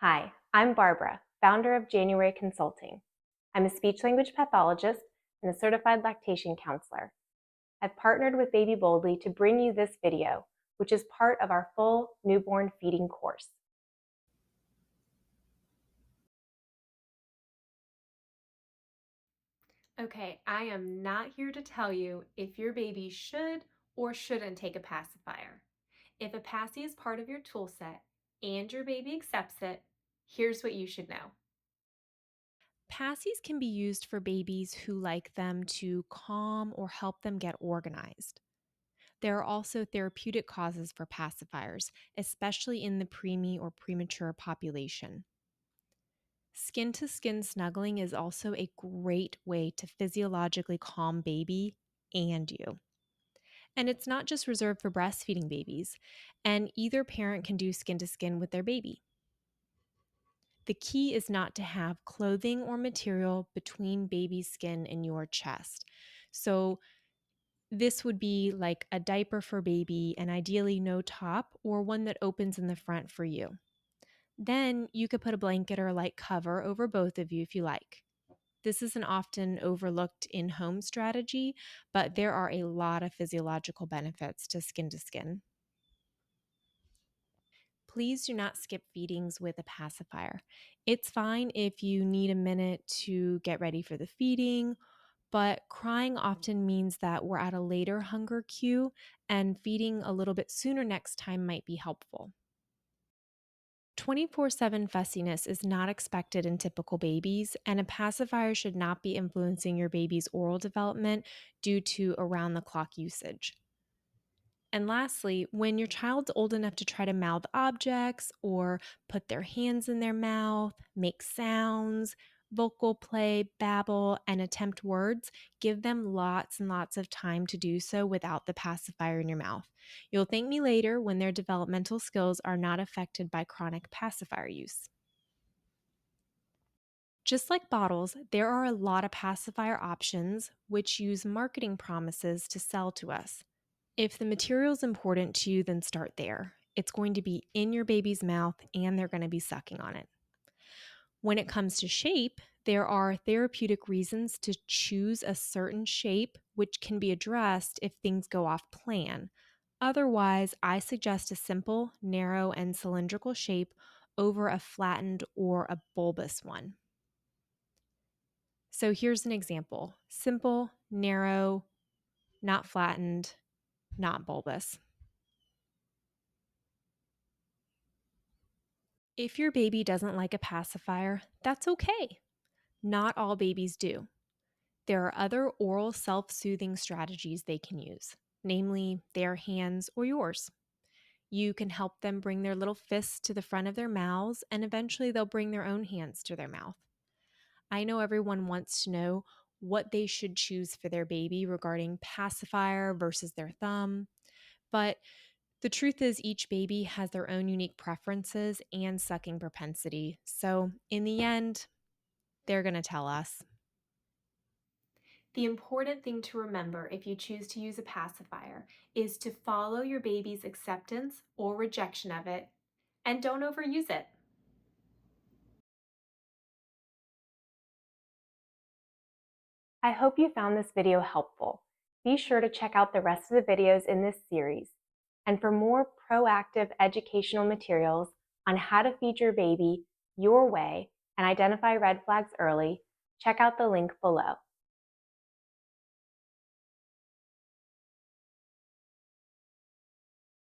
Hi, I'm Barbara, founder of January Consulting. I'm a speech-language pathologist and a certified lactation counselor. I've partnered with Baby Boldly to bring you this video, which is part of our full newborn feeding course. Okay, I am not here to tell you if your baby should or shouldn't take a pacifier. If a Paci is part of your tool set and your baby accepts it, here's what you should know. Passies can be used for babies who like them to calm or help them get organized. There are also therapeutic causes for pacifiers, especially in the preemie or premature population. Skin to skin snuggling is also a great way to physiologically calm baby and you. And it's not just reserved for breastfeeding babies, and either parent can do skin to skin with their baby. The key is not to have clothing or material between baby's skin and your chest. So, this would be like a diaper for baby and ideally no top or one that opens in the front for you. Then you could put a blanket or a light cover over both of you if you like. This is an often overlooked in home strategy, but there are a lot of physiological benefits to skin. Please do not skip feedings with a pacifier. It's fine if you need a minute to get ready for the feeding, but crying often means that we're at a later hunger cue, and feeding a little bit sooner next time might be helpful. 24/7 fussiness is not expected in typical babies, and a pacifier should not be influencing your baby's oral development due to around the clock usage. And lastly, when your child's old enough to try to mouth objects or put their hands in their mouth, make sounds, vocal play, babble, and attempt words, give them lots and lots of time to do so without the pacifier in your mouth. You'll thank me later when their developmental skills are not affected by chronic pacifier use. Just like bottles, there are a lot of pacifier options which use marketing promises to sell to us. If the material is important to you, then start there. It's going to be in your baby's mouth and they're going to be sucking on it. When it comes to shape, there are therapeutic reasons to choose a certain shape, which can be addressed if things go off plan. Otherwise, I suggest a simple, narrow, and cylindrical shape over a flattened or a bulbous one. So here's an example: simple, narrow, not flattened, not bulbous. If your baby doesn't like a pacifier, that's okay. Not all babies do. There are other oral self soothing strategies they can use, namely their hands or yours. You can help them bring their little fists to the front of their mouths, and eventually they'll bring their own hands to their mouth. I know everyone wants to know what they should choose for their baby regarding pacifier versus their thumb, but the truth is, each baby has their own unique preferences and sucking propensity. So, in the end, they're going to tell us. The important thing to remember if you choose to use a pacifier is to follow your baby's acceptance or rejection of it and don't overuse it. I hope you found this video helpful. Be sure to check out the rest of the videos in this series. And for more proactive educational materials on how to feed your baby your way and identify red flags early, check out the link below.